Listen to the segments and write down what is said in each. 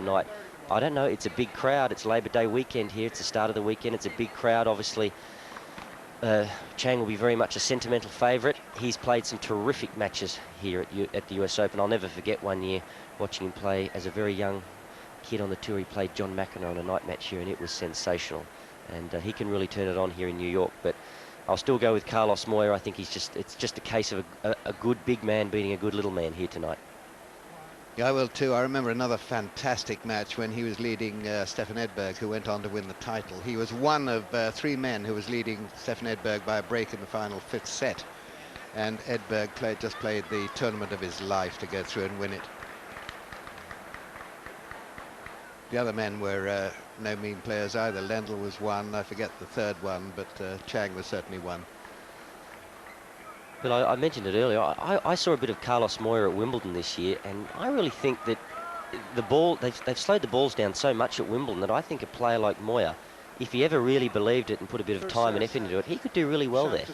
tonight. I don't know, it's a big crowd. It's Labor Day weekend here. It's the start of the weekend. It's a big crowd, obviously. Chang will be very much a sentimental favourite. He's played some terrific matches here at the US Open. I'll never forget one year watching him play as a very young kid on the tour. He played John McEnroe on a night match here, and it was sensational. And he can really turn it on here in New York. But I'll still go with Carlos Moya. I think it's just a case of a good big man beating a good little man here tonight. Yeah, I will too. I remember another fantastic match when he was leading Stefan Edberg, who went on to win the title. He was one of 3 men who was leading Stefan Edberg by a break in the final 5th set. And Edberg just played the tournament of his life to go through and win it. The other men were no mean players either. Lendl was one, I forget the third one, but Chang was certainly one. But I mentioned it earlier. I saw a bit of Carlos Moya at Wimbledon this year, and I really think that the ball, they've slowed the balls down so much at Wimbledon that I think a player like Moya, if he ever really believed it and put a bit of time and effort into it, he could do really well there.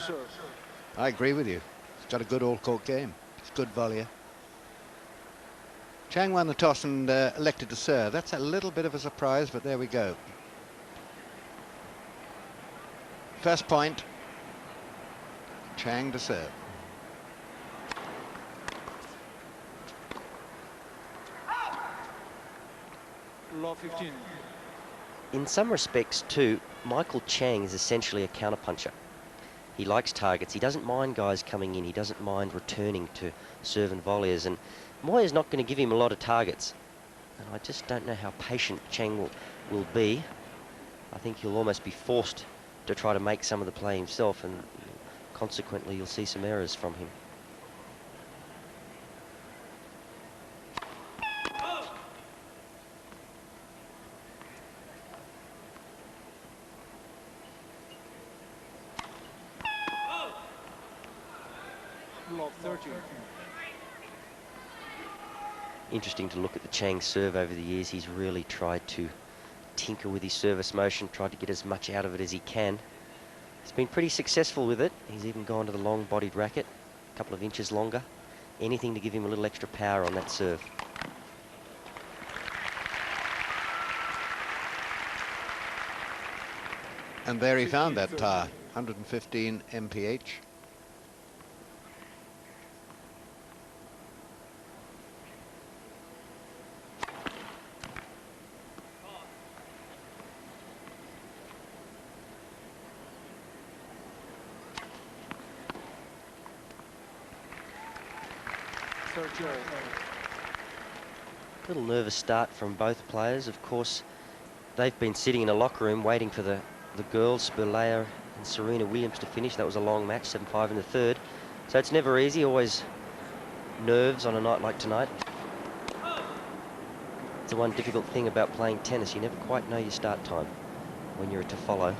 I agree with you. He's got a good all-court game. He's a good volleyer. Chang won the toss and elected to serve. That's a little bit of a surprise, but there we go. First point. Chang to serve. Law 15. In some respects, too, Michael Chang is essentially a counterpuncher. He likes targets. He doesn't mind guys coming in. He doesn't mind returning to serve and volleys. And Moya's not going to give him a lot of targets. And I just don't know how patient Chang will be. I think he'll almost be forced to try to make some of the play himself, and consequently you'll see some errors from him. Love 13. Interesting to look at the Chang serve over the years. He's really tried to tinker with his service motion, tried to get as much out of it as he can. He's been pretty successful with it. He's even gone to the long-bodied racket, a couple of inches longer. Anything to give him a little extra power on that serve. And there he found that tar, 115 mph. Little nervous start from both players. Of course, they've been sitting in a locker room waiting for the girls, Spurleya and Serena Williams, to finish. That was a long match, 7-5 in the third. So it's never easy, always nerves on a night like tonight. It's the one difficult thing about playing tennis. You never quite know your start time when you're to follow.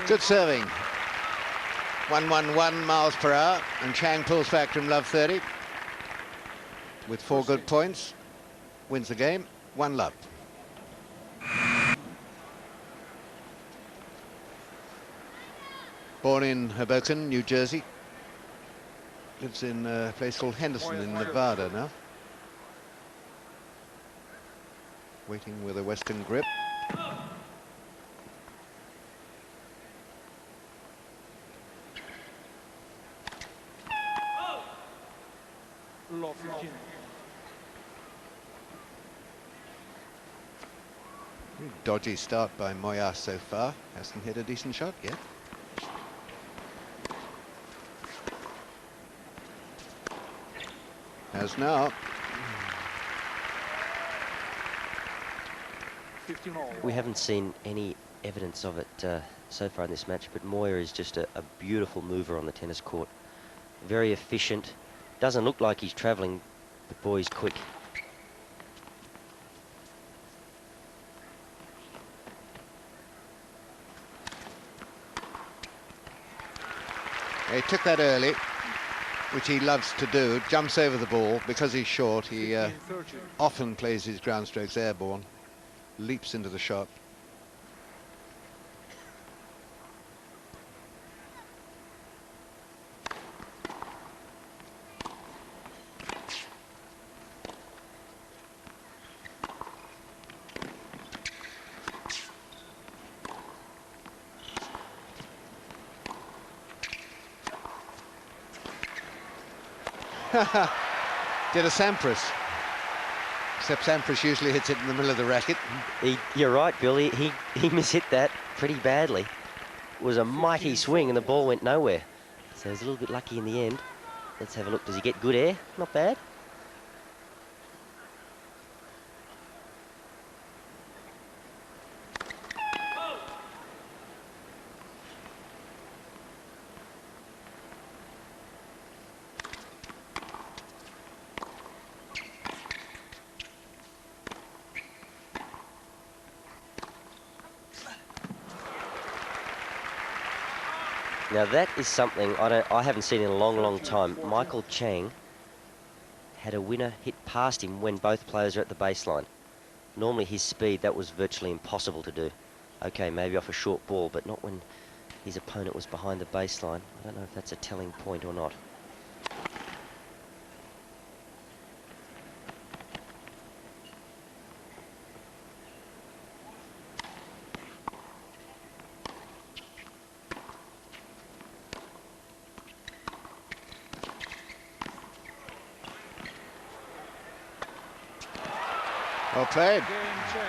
Good serving. 111 miles per hour, and Chang pulls back from love 30 with 4 good points, wins the game, 1 love. Born in Hoboken, New Jersey, lives in a place called Henderson in Nevada now. Waiting with a Western grip. Law 15. Dodgy start by Moya so far. Hasn't hit a decent shot yet. Has now. 15 all. We haven't seen any evidence of it so far in this match, but Moya is just a beautiful mover on the tennis court. Very efficient. Doesn't look like he's travelling, but boy, he's quick. He took that early, which he loves to do, jumps over the ball. Because he's short, he 15-30. often plays his ground strokes airborne, leaps into the shot. Did a Sampras, except Sampras usually hits it in the middle of the racket. You're right, Billy. He mishit that pretty badly. It was a mighty swing and the ball went nowhere. So he's a little bit lucky in the end. Let's have a look. Does he get good air? Not bad. Now that is something I haven't seen in a long, long time. Michael Chang had a winner hit past him when both players are at the baseline. Normally his speed, that was virtually impossible to do. Okay, maybe off a short ball, but not when his opponent was behind the baseline. I don't know if that's a telling point or not. Well played. Game Chang.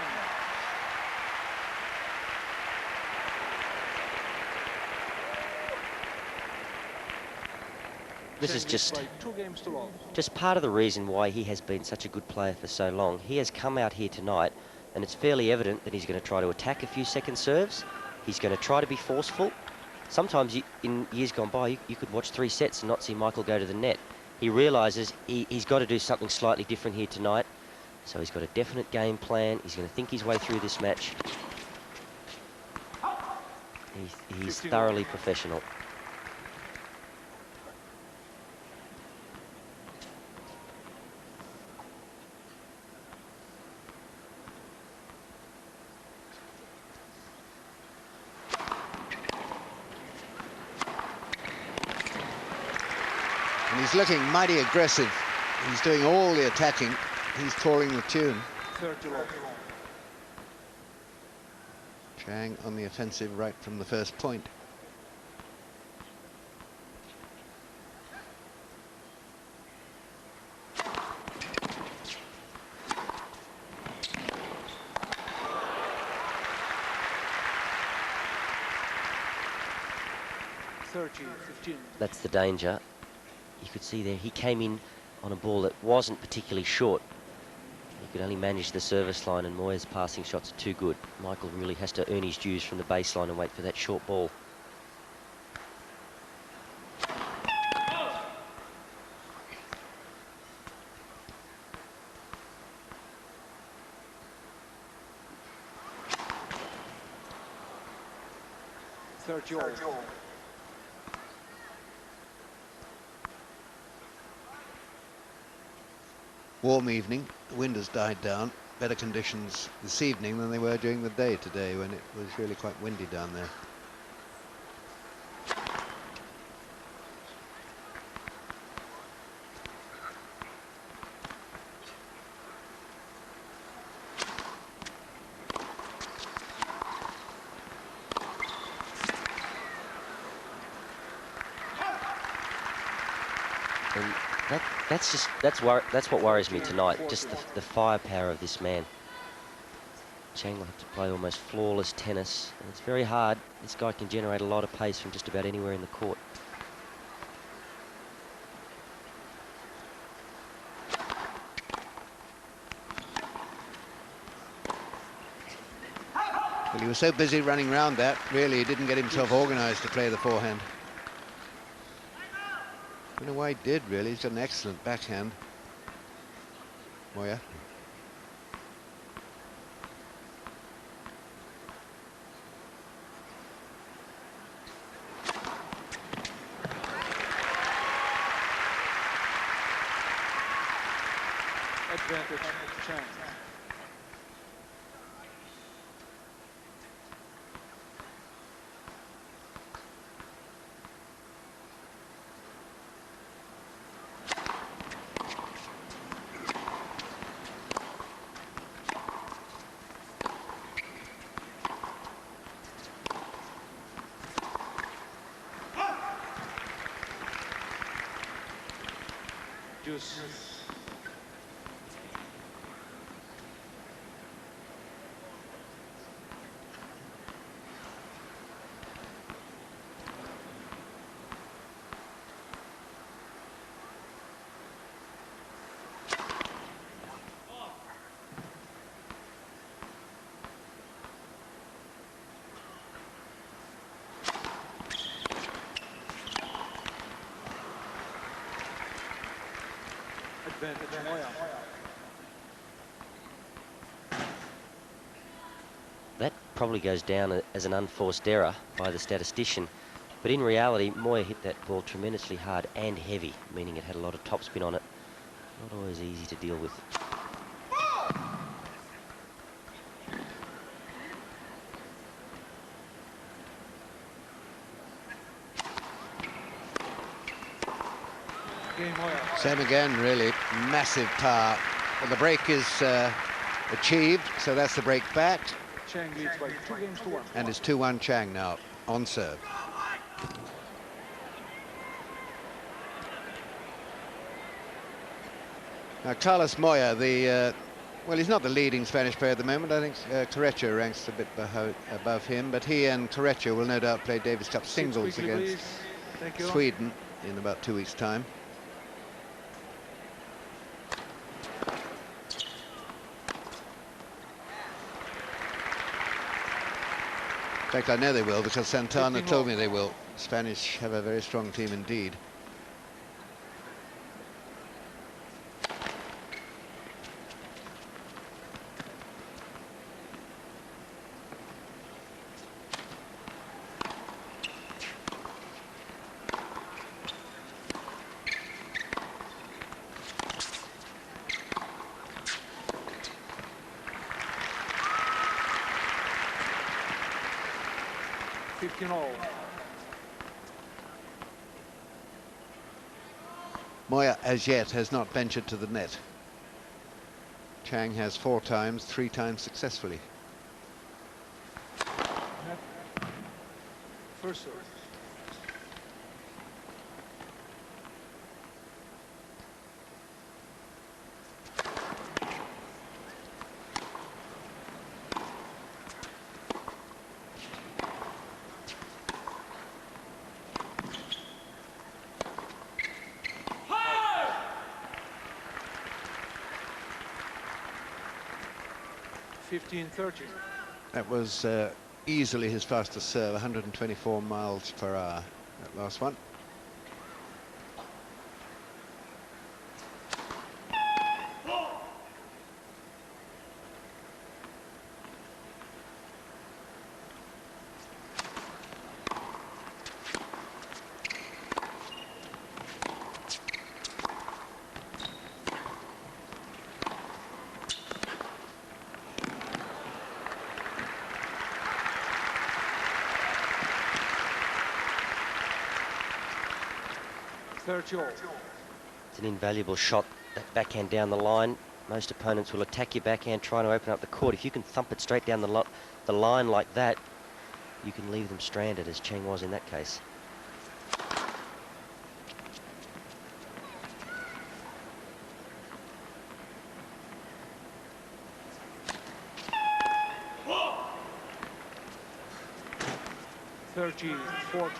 This is Chang just by 2 games to love. just part of the reason why he has been such a good player for so long. He has come out here tonight, and it's fairly evident that he's going to try to attack a few second serves. He's going to try to be forceful. Sometimes in years gone by, you could watch 3 sets and not see Michael go to the net. He realises he's got to do something slightly different here tonight. So he's got a definite game plan. He's going to think his way through this match. He's thoroughly professional. And he's looking mighty aggressive. He's doing all the attacking. He's calling the tune. 30 love. Chang on the offensive right from the first point. That's the danger. You could see there he came in on a ball that wasn't particularly short. He could only manage the service line, and Moya's passing shots are too good. Michael really has to earn his dues from the baseline and wait for that short ball. Warm evening, the wind has died down. Better conditions this evening than they were during the day today, when it was really quite windy down there. And that's what worries me tonight. Just the firepower of this man. Chang will have to play almost flawless tennis, and it's very hard. This guy can generate a lot of pace from just about anywhere in the court. Well, he was so busy running around that, really, he didn't get himself organised to play the forehand. I don't know why he did, really. He's got an excellent backhand. Moya. Advantage, chang. Juice. Advantage, moya. That probably goes down as an unforced error by the statistician. But in reality, Moya hit that ball tremendously hard and heavy, meaning it had a lot of topspin on it. Not always easy to deal with. Game moya. Same again, really. Massive power. Well, the break is achieved, so that's the break back. Chang leads by 2-1. And it's 2-1 Chang now on serve. Now, Carlos Moya, well, he's not the leading Spanish player at the moment. I think Correia ranks a bit above him, but he and Correia will no doubt play Davis Cup singles Quickly, against please. Thank you. Sweden in about 2 weeks' time. In fact, I know they will, because Santana told me they will. Spanish have a very strong team indeed. Moya, as yet, has not ventured to the net. Chang has 4 times, 3 times successfully. First serve. That was easily his fastest serve, 124 miles per hour, that last one. It's an invaluable shot, that backhand down the line. Most opponents will attack your backhand trying to open up the court. If you can thump it straight down the line like that, you can leave them stranded, as Chang was in that case. Thirty, 40.